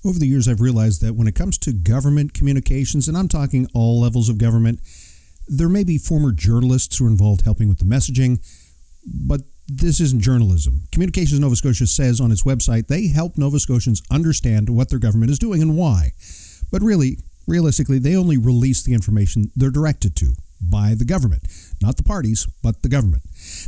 Over the years, I've realized that when it comes to government communications, and I'm talking all levels of government, there may be former journalists who are involved helping with the messaging, but this isn't journalism. Communications Nova Scotia says on its website they help Nova Scotians understand what their government is doing and why. But realistically, they only release the information they're directed to by the government. Not the parties, but the government.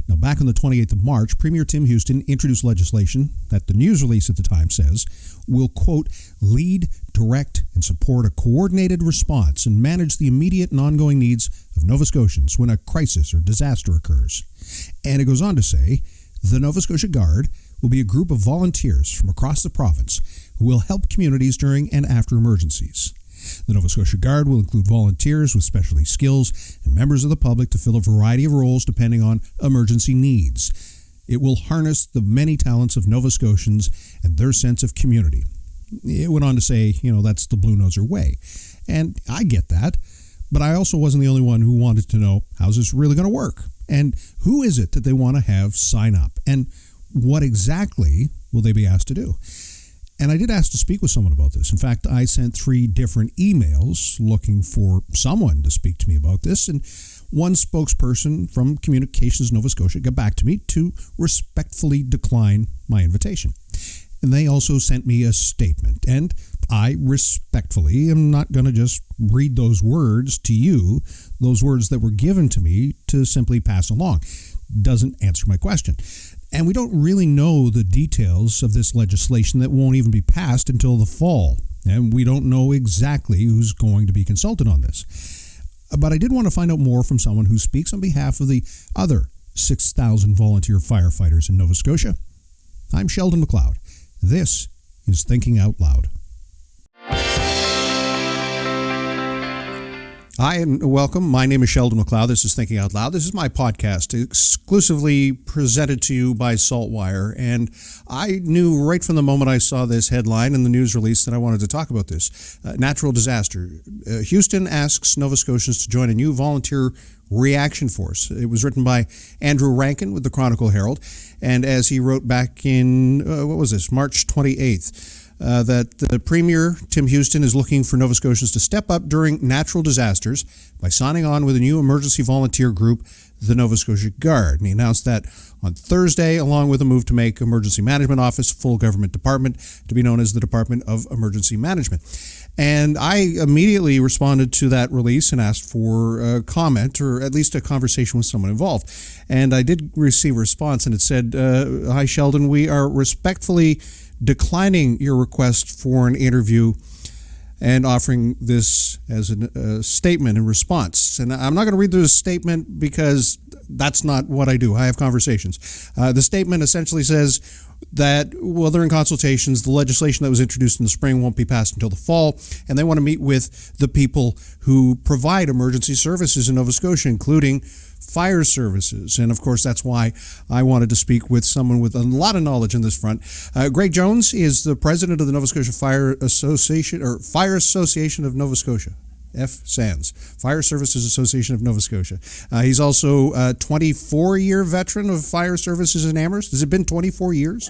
Now, back on the 28th of March, Premier Tim Houston introduced legislation that the news release at the time says will, quote, lead, direct, and support a coordinated response and manage the immediate and ongoing needs of Nova Scotians when a crisis or disaster occurs. And it goes on to say, the Nova Scotia Guard will be a group of volunteers from across the province who will help communities during and after emergencies. The Nova Scotia Guard will include volunteers with specialty skills and members of the public to fill a variety of roles depending on emergency needs. It will harness the many talents of Nova Scotians and their sense of community. It went on to say, that's the Blue Noser way. And I get that, but I also wasn't the only one who wanted to know, how's this really going to work? And who is it that they want to have sign up? And what exactly will they be asked to do? And I did ask to speak with someone about this. In fact, I sent 3 different emails looking for someone to speak to me about this. And one spokesperson from Communications Nova Scotia got back to me to respectfully decline my invitation. And they also sent me a statement. And I respectfully am not going to just read those words to you, those words that were given to me to simply pass along. Doesn't answer my question. And we don't really know the details of this legislation that won't even be passed until the fall. And we don't know exactly who's going to be consulted on this. But I did want to find out more from someone who speaks on behalf of the other 6,000 volunteer firefighters in Nova Scotia. I'm Sheldon McLeod. This is Thinking Out Loud. Hi and welcome. My name is Sheldon McLeod. This is Thinking Out Loud. This is my podcast exclusively presented to you by Saltwire. And I knew right from the moment I saw this headline in the news release that I wanted to talk about this. Natural disaster. Houston asks Nova Scotians to join a new volunteer reaction force. It was written by Andrew Rankin with the Chronicle Herald. And as he wrote back in, March 28th, that the Premier, Tim Houston, is looking for Nova Scotians to step up during natural disasters by signing on with a new emergency volunteer group, the Nova Scotia Guard. And he announced that on Thursday, along with a move to make Emergency Management Office a full government department to be known as the Department of Emergency Management. And I immediately responded to that release and asked for a comment or at least a conversation with someone involved. And I did receive a response, and it said, hi, Sheldon, we are respectfully declining your request for an interview and offering this as a statement in response. And I'm not going to read through the statement because that's not what I do. I have conversations. The statement essentially says that, they're in consultations. The legislation that was introduced in the spring won't be passed until the fall, and they want to meet with the people who provide emergency services in Nova Scotia, including fire services. And of course, that's why I wanted to speak with someone with a lot of knowledge in this front. Greg Jones is the president of the Nova Scotia Fire Association, or Fire Association of Nova Scotia. FSANS, Fire Services Association of Nova Scotia. He's also a 24-year veteran of fire services in Amherst. Has it been 24 years?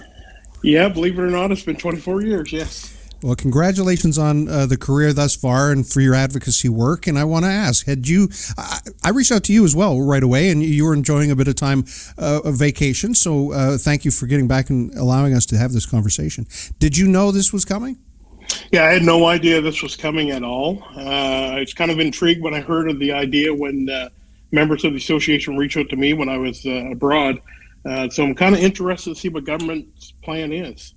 Yeah, believe it or not, it's been 24 years, yes. Well, congratulations on the career thus far and for your advocacy work. And I want to ask, I reached out to you as well right away, and you were enjoying a bit of time of vacation. So thank you for getting back and allowing us to have this conversation. Did you know this was coming? Yeah, I had no idea this was coming at all. I was kind of intrigued when I heard of the idea when members of the association reached out to me when I was abroad. So I'm kind of interested to see what government's plan is.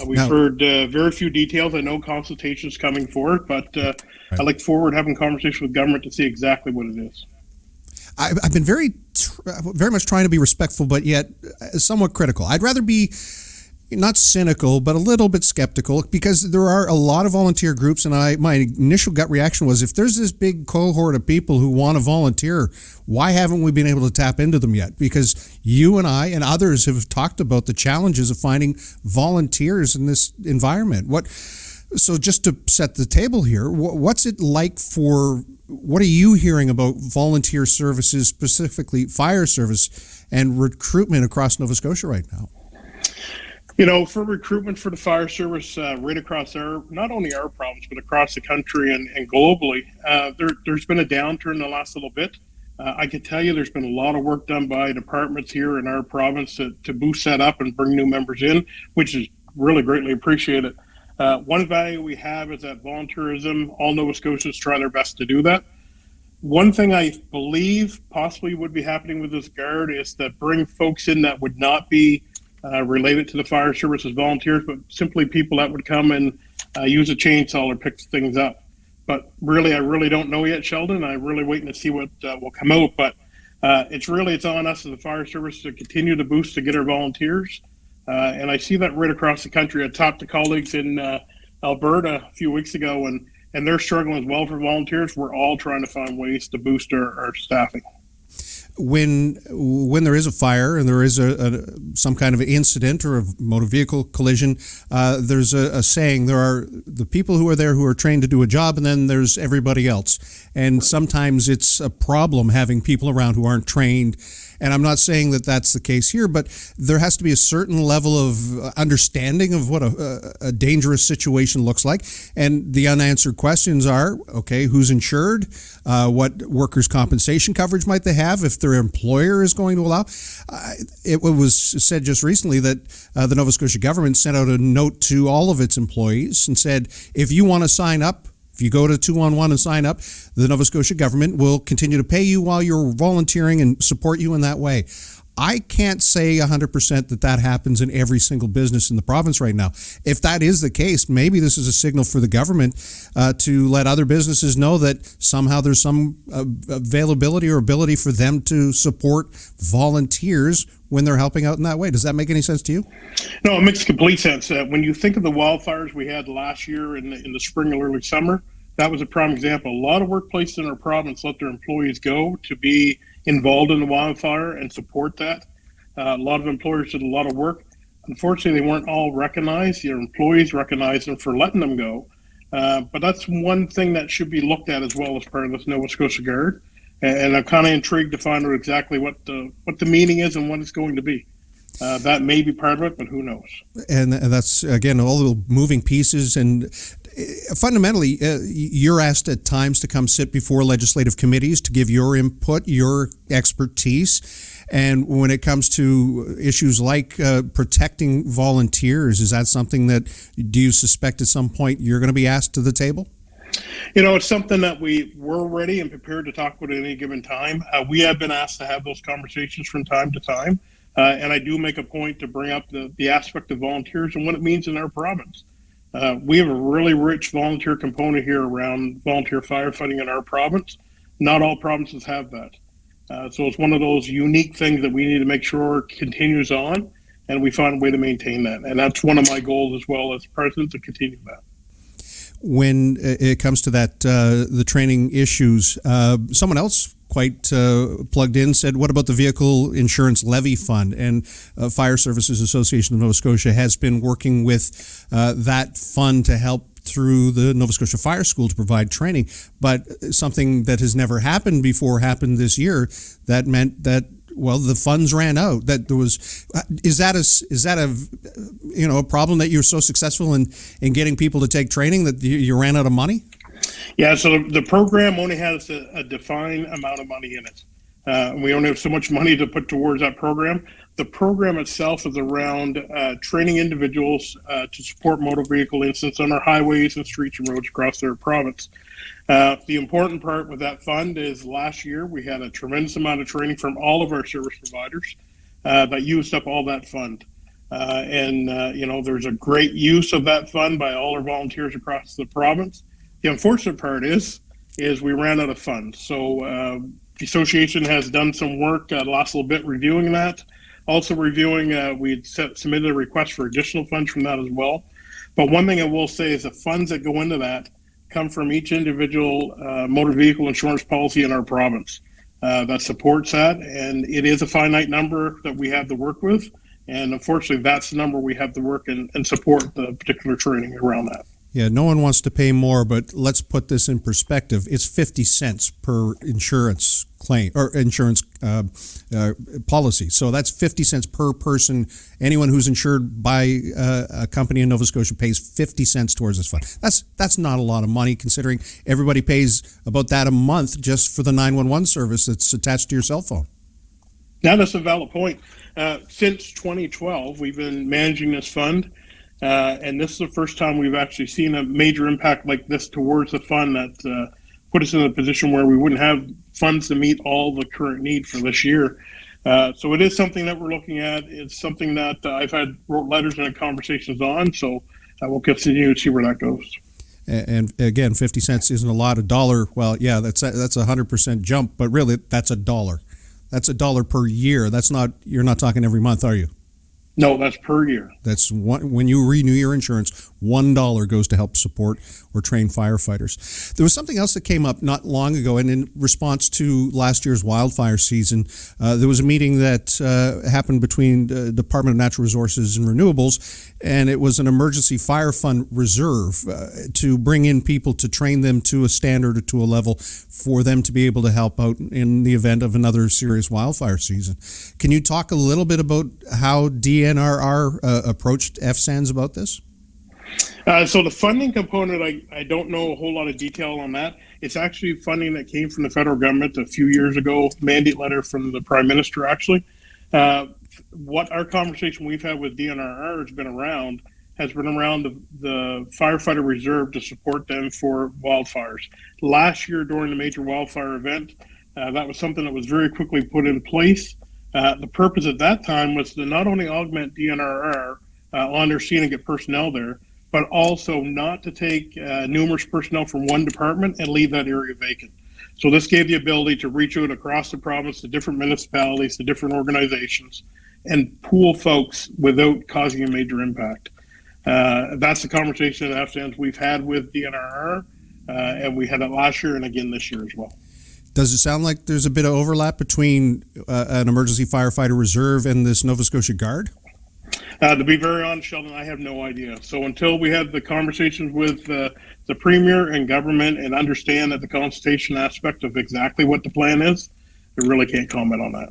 We've heard very few details. I know consultations coming forward, but I look forward to having a conversation with government to see exactly what it is. I've been very much trying to be respectful, but yet somewhat critical. I'd rather be not cynical, but a little bit skeptical, because there are a lot of volunteer groups, and my initial gut reaction was, if there's this big cohort of people who want to volunteer, why haven't we been able to tap into them yet? Because you and I and others have talked about the challenges of finding volunteers in this environment. So just to set the table here, what's it like what are you hearing about volunteer services, specifically fire service and recruitment across Nova Scotia right now? For recruitment for the fire service, right across not only our province, but across the country and globally, there's been a downturn the last little bit. I can tell you there's been a lot of work done by departments here in our province to boost that up and bring new members in, which is really greatly appreciated. One value we have is that volunteerism. All Nova Scotians try their best to do that. One thing I believe possibly would be happening with this Guard is that bring folks in that would not be related to the fire service as volunteers, but simply people that would come and use a chainsaw or pick things up. But really, I really don't know yet, Sheldon. I'm really waiting to see what will come out. But it's on us as the fire service to continue to boost to get our volunteers. And I see that right across the country. I talked to colleagues in Alberta a few weeks ago, and they're struggling as well for volunteers. We're all trying to find ways to boost our staffing. When there is a fire and there is some kind of incident or a motor vehicle collision, there's a saying: there are the people who are there who are trained to do a job, and then there's everybody else. And sometimes it's a problem having people around who aren't trained. And I'm not saying that that's the case here, but there has to be a certain level of understanding of what a dangerous situation looks like. And the unanswered questions are, okay, who's insured? What workers' compensation coverage might they have if their employer is going to allow? It was said just recently that the Nova Scotia government sent out a note to all of its employees and said, if you want to sign up, if you go to 211 and sign up, the Nova Scotia government will continue to pay you while you're volunteering and support you in that way. I can't say 100% that happens in every single business in the province right now. If that is the case, maybe this is a signal for the government to let other businesses know that somehow there's some availability or ability for them to support volunteers when they're helping out in that way. Does that make any sense to you? No, it makes complete sense. When you think of the wildfires we had last year in the spring and early summer, that was a prime example. A lot of workplaces in our province let their employees go to be involved in the wildfire and support that. A lot of employers did a lot of work. Unfortunately, they weren't all recognized. Your employees recognized them for letting them go. But that's one thing that should be looked at as well as part of this Nova Scotia Guard. And I'm kind of intrigued to find out exactly what the meaning is and what it's going to be. That may be part of it, but who knows? And that's, again, all the moving pieces. And fundamentally, you're asked at times to come sit before legislative committees to give your input, your expertise. And when it comes to issues like protecting volunteers, is that something that, do you suspect at some point you're going to be asked to the table? It's something that we're ready and prepared to talk about at any given time. We have been asked to have those conversations from time to time. And I do make a point to bring up the aspect of volunteers and what it means in our province. We have a really rich volunteer component here around volunteer firefighting in our province. Not all provinces have that. So it's one of those unique things that we need to make sure continues on, and we find a way to maintain that. And that's one of my goals as well as president, to continue that. When it comes to that, the training issues, someone else quite plugged in said, what about the Vehicle Insurance Levy Fund? And Fire Services Association of Nova Scotia has been working with that fund to help through the Nova Scotia Fire School to provide training. But something that has never happened before happened this year. That meant that, well, the funds ran out. That there was, is that a problem that you're so successful in getting people to take training that you ran out of money? Yeah, so the program only has a defined amount of money in it. We only have so much money to put towards that program. The program itself is around training individuals to support motor vehicle incidents on our highways and streets and roads across their province. The important part with that fund is last year we had a tremendous amount of training from all of our service providers that used up all that fund. There's a great use of that fund by all our volunteers across the province. The unfortunate part is we ran out of funds. So the association has done some work the last little bit reviewing that. Also reviewing, we had submitted a request for additional funds from that as well. But one thing I will say is the funds that go into that come from each individual motor vehicle insurance policy in our province that supports that. And it is a finite number that we have to work with. And unfortunately, that's the number we have to work and support the particular training around that. Yeah, no one wants to pay more, but let's put this in perspective. It's 50 cents per insurance claim or insurance policy. So that's 50 cents per person. Anyone who's insured by a company in Nova Scotia pays 50 cents towards this fund. That's not a lot of money considering everybody pays about that a month just for the 911 service that's attached to your cell phone. Now, that's a valid point. Since 2012, we've been managing this fund. And this is the first time we've actually seen a major impact like this towards the fund that put us in a position where we wouldn't have funds to meet all the current need for this year. So it is something that we're looking at. It's something that I've wrote letters and had conversations on. So we'll continue to see where that goes. And again, 50 cents isn't a lot. $1, well, yeah, that's a 100% jump, but really that's $1. That's $1 per year. You're not talking every month, are you? No, that's per year. That's when you renew your insurance, $1 goes to help support or train firefighters. There was something else that came up not long ago, and in response to last year's wildfire season, there was a meeting that happened between the Department of Natural Resources and Renewables, and it was an emergency fire fund reserve to bring in people to train them to a standard or to a level for them to be able to help out in the event of another serious wildfire season. Can you talk a little bit about how DNRR approached FSANS about this? So the funding component, I don't know a whole lot of detail on that. It's actually funding that came from the federal government a few years ago, mandate letter from the Prime Minister, actually. What our conversation we've had with DNRR has been around the firefighter reserve to support them for wildfires. Last year during the major wildfire event, that was something that was very quickly put in place. The purpose at that time was to not only augment DNRR on their scene and get personnel there, but also not to take numerous personnel from one department and leave that area vacant. So this gave the ability to reach out across the province to different municipalities, to different organizations, and pool folks without causing a major impact. That's the conversation that FSANS we've had with DNRR, and we had it last year and again this year as well. Does it sound like there's a bit of overlap between an emergency firefighter reserve and this Nova Scotia Guard? To be very honest, Sheldon, I have no idea. So until we have the conversations with the Premier and government and understand that the consultation aspect of exactly what the plan is, I really can't comment on that.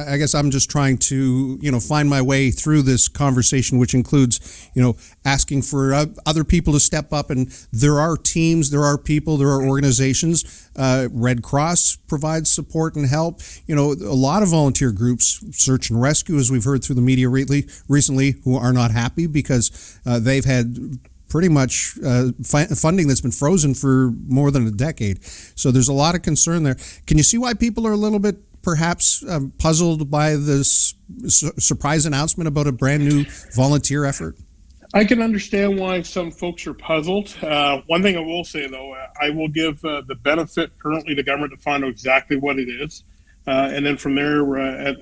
I guess I'm just trying to, find my way through this conversation, which includes, asking for other people to step up. And there are teams, there are people, there are organizations. Red Cross provides support and help. A lot of volunteer groups, search and rescue, as we've heard through the media recently, who are not happy because they've had pretty much funding that's been frozen for more than a decade. So there's a lot of concern there. Can you see why people are a little bit perhaps puzzled by this surprise announcement about a brand new volunteer effort? I can understand why some folks are puzzled. One thing I will say, though, I will give the benefit currently to government to find out exactly what it is. And then from there,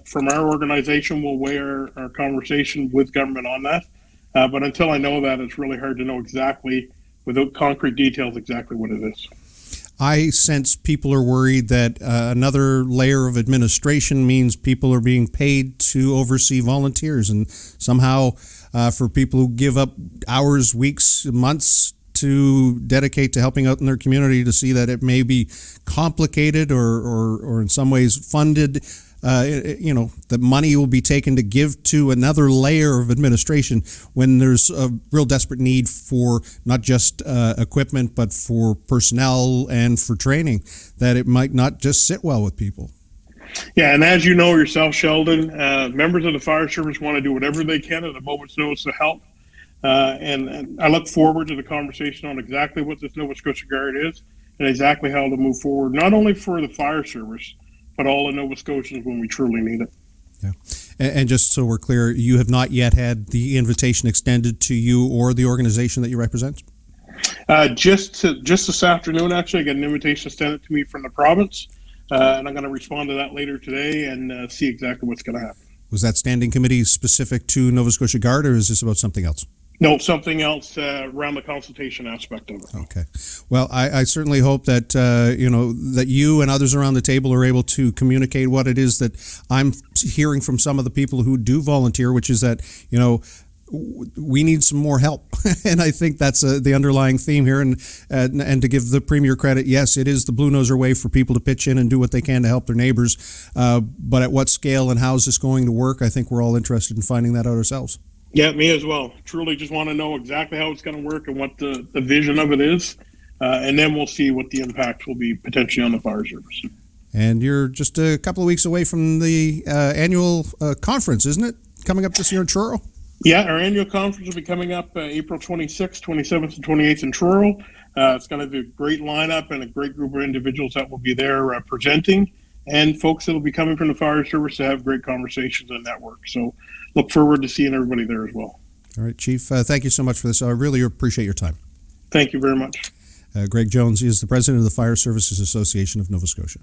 from our organization, we'll weigh our conversation with government on that. But until I know that, it's really hard to know exactly, without concrete details, exactly what it is. I sense people are worried that another layer of administration means people are being paid to oversee volunteers, and somehow for people who give up hours, weeks, months to dedicate to helping out in their community, to see that it may be complicated or in some ways funded, the money will be taken to give to another layer of administration when there's a real desperate need for not just equipment, but for personnel and for training, that it might not just sit well with people. Yeah, and as you know yourself, Sheldon, members of the fire service want to do whatever they can at a moment's notice to help. And I look forward to the conversation on exactly what this Nova Scotia Guard is and exactly how to move forward, not only for the fire service, but all the Nova Scotians when we truly need it. Yeah. And just so we're clear, you have not yet had the invitation extended to you or the organization that you represent? Just this afternoon, actually, I got an invitation extended to me from the province, and I'm going to respond to that later today and see exactly what's going to happen. Was that standing committee specific to Nova Scotia Guard, or is this about something else? No, something else around the consultation aspect of it. Okay. Well, I certainly hope that, that you and others around the table are able to communicate what it is that I'm hearing from some of the people who do volunteer, which is that, we need some more help. And I think that's the underlying theme here. And to give the Premier credit, yes, it is the Blue Noser way for people to pitch in and do what they can to help their neighbors. But at what scale and how is this going to work? I think we're all interested in finding that out ourselves. Yeah, me as well. Truly just want to know exactly how it's going to work and what the vision of it is. And then we'll see what the impact will be potentially on the fire service. And you're just a couple of weeks away from the annual conference, isn't it? Coming up this year in Truro? Yeah, our annual conference will be coming up April 26th, 27th, and 28th in Truro. It's going to be a great lineup and a great group of individuals that will be there presenting, and folks that will be coming from the fire service to have great conversations and network. So look forward to seeing everybody there as well. All right, Chief, thank you so much for this. I really appreciate your time. Thank you very much. Greg Jones is the president of the Fire Services Association of Nova Scotia.